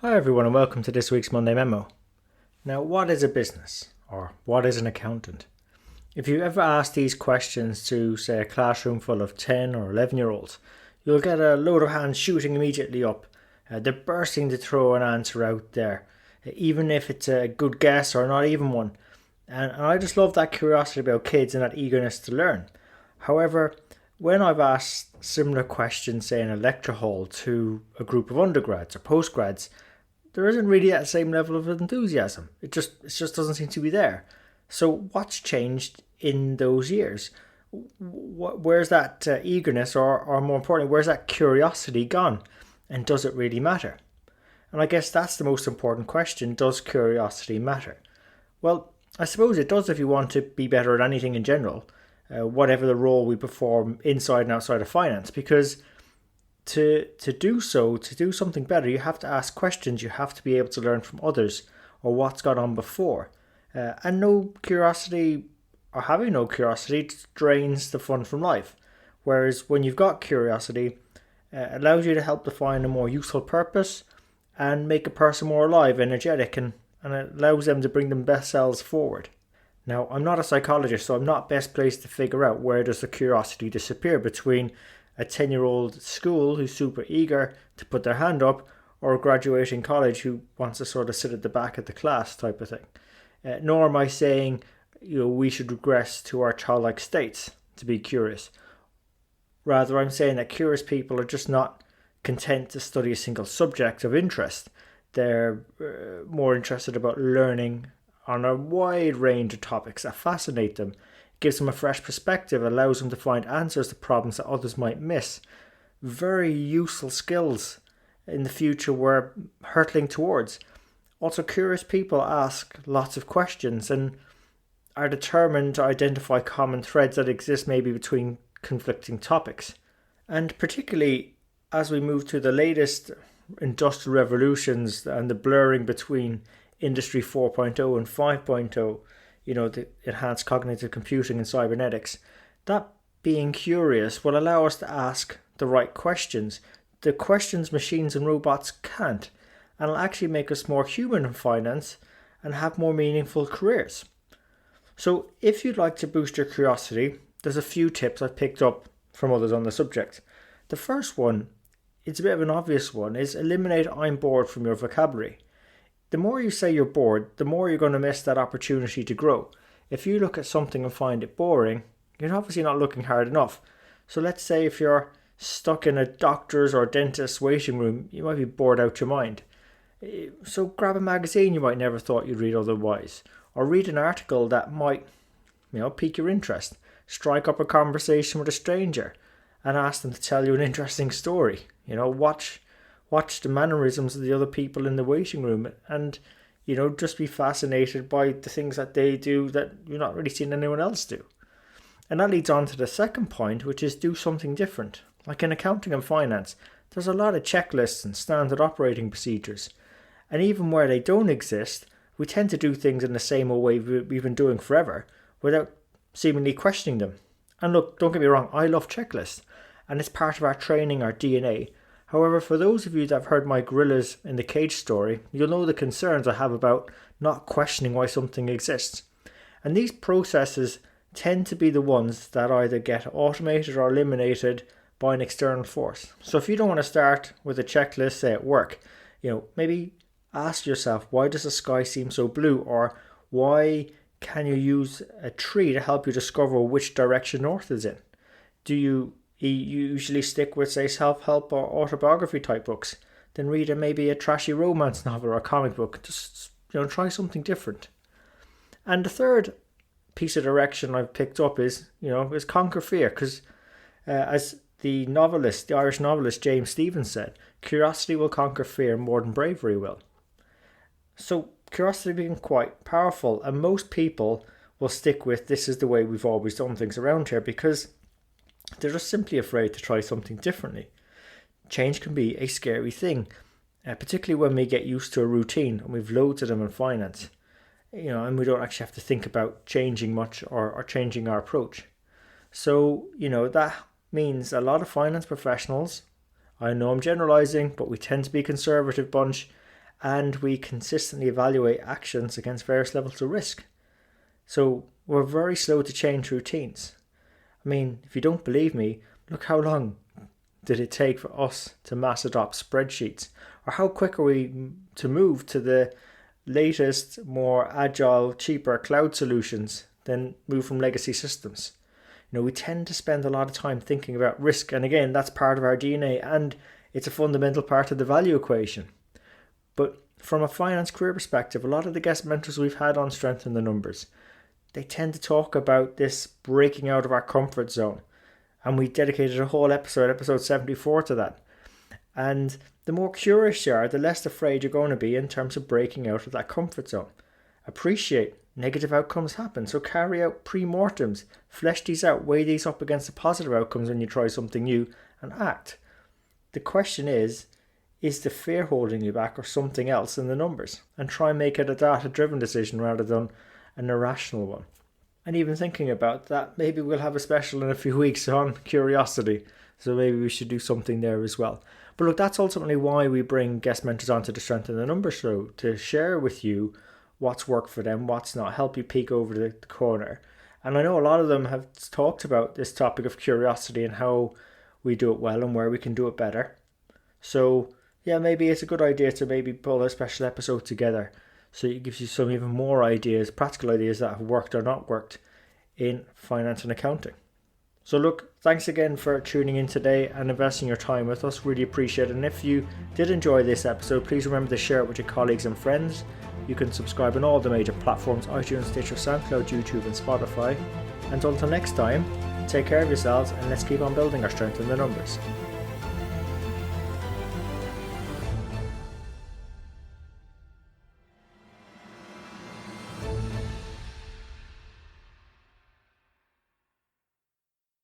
Hi everyone and welcome to this week's Monday Memo. Now, what is a business? Or what is an accountant? If you ever ask these questions to, say, a classroom full of 10 or 11-year-olds, you'll get a load of hands shooting immediately up. They're bursting to throw an answer out there, even if it's a good guess or not even one. And I just love that curiosity about kids and that eagerness to learn. However, when I've asked similar questions, say in a lecture hall, to a group of undergrads or postgrads, there isn't really that same level of enthusiasm. It just doesn't seem to be there. So what's changed in those years? Where's that eagerness, or more importantly, where's that curiosity gone? And does it really matter? And I guess that's the most important question. Does curiosity matter? Well, I suppose it does if you want to be better at anything in general, whatever the role we perform inside and outside of finance, because to do something better, you have to ask questions. You have to be able to learn from others or what's gone on before. And no curiosity, or having no curiosity, drains the fun from life. Whereas when you've got curiosity, it allows you to help define a more useful purpose and make a person more alive, energetic, and it allows them to bring their best selves forward. Now, I'm not a psychologist, so I'm not best placed to figure out where does the curiosity disappear between a 10-year-old at school who's super eager to put their hand up, or a graduating college who wants to sort of sit at the back of the class type of thing. Nor am I saying we should regress to our childlike states to be curious. Rather, I'm saying that curious people are just not content to study a single subject of interest. They're more interested about learning on a wide range of topics that fascinate them. Gives them a fresh perspective, allows them to find answers to problems that others might miss. Very useful skills in the future we're hurtling towards. Also, curious people ask lots of questions and are determined to identify common threads that exist maybe between conflicting topics. And particularly as we move to the latest industrial revolutions and the blurring between Industry 4.0 and 5.0, the enhanced cognitive computing and cybernetics, that being curious will allow us to ask the right questions, the questions machines and robots can't, and it'll actually make us more human in finance and have more meaningful careers. So if you'd like to boost your curiosity, there's a few tips I've picked up from others on the subject. The first one, it's a bit of an obvious one, is eliminate "I'm bored" from your vocabulary. The more you say you're bored, the more you're going to miss that opportunity to grow. If you look at something and find it boring, you're obviously not looking hard enough. So let's say if you're stuck in a doctor's or dentist's waiting room, you might be bored out your mind. So grab a magazine you might never thought you'd read otherwise, or read an article that might, pique your interest. Strike up a conversation with a stranger and ask them to tell you an interesting story. Watch the mannerisms of the other people in the waiting room and, just be fascinated by the things that they do that you're not really seeing anyone else do. And that leads on to the second point, which is do something different. Like in accounting and finance, there's a lot of checklists and standard operating procedures. And even where they don't exist, we tend to do things in the same way we've been doing forever without seemingly questioning them. And look, don't get me wrong, I love checklists, and it's part of our training, our DNA. However, for those of you that have heard my gorillas in the cage story, you'll know the concerns I have about not questioning why something exists. And these processes tend to be the ones that either get automated or eliminated by an external force. So if you don't want to start with a checklist, say at work, maybe ask yourself, why does the sky seem so blue? Or why can you use a tree to help you discover which direction north is in? Do you usually stick with, say, self-help or autobiography type books? Then read maybe a trashy romance novel or a comic book. Just, try something different. And the third piece of direction I've picked up is conquer fear. Because as the Irish novelist James Stephens said, curiosity will conquer fear more than bravery will. So curiosity being quite powerful, and most people will stick with this is the way we've always done things around here because they're just simply afraid to try something differently. Change can be a scary thing, particularly when we get used to a routine, and we've loads of them in finance, and we don't actually have to think about changing much or changing our approach. So, that means a lot of finance professionals, I know I'm generalizing, but we tend to be a conservative bunch, and we consistently evaluate actions against various levels of risk. So we're very slow to change routines. I mean, if you don't believe me, look how long did it take for us to mass adopt spreadsheets? Or how quick are we to move to the latest, more agile, cheaper cloud solutions than move from legacy systems? We tend to spend a lot of time thinking about risk, and again, that's part of our DNA and it's a fundamental part of the value equation. But from a finance career perspective, a lot of the guest mentors we've had on Strength in the Numbers, they tend to talk about this breaking out of our comfort zone. And we dedicated a whole episode 74 to that. And the more curious you are, the less afraid you're going to be in terms of breaking out of that comfort zone. Appreciate negative outcomes happen, so carry out pre-mortems, flesh these out, weigh these up against the positive outcomes when you try something new, and act. The question is the fear holding you back or something else in the numbers? And try and make it a data-driven decision rather than an irrational one. And even thinking about that, maybe we'll have a special in a few weeks on curiosity, so maybe we should do something there as well. But look, that's ultimately why we bring guest mentors onto the Strength in the Numbers show, to share with you what's worked for them, what's not, help you peek over the corner. And I know a lot of them have talked about this topic of curiosity and how we do it well and where we can do it better. So yeah, maybe it's a good idea to maybe pull a special episode together so it gives you some even more ideas, practical ideas that have worked or not worked in finance and accounting. So look, thanks again for tuning in today and investing your time with us. Really appreciate it. And if you did enjoy this episode, please remember to share it with your colleagues and friends. You can subscribe on all the major platforms: iTunes, Stitcher, SoundCloud, YouTube and Spotify. And until next time, take care of yourselves and let's keep on building our strength in the numbers.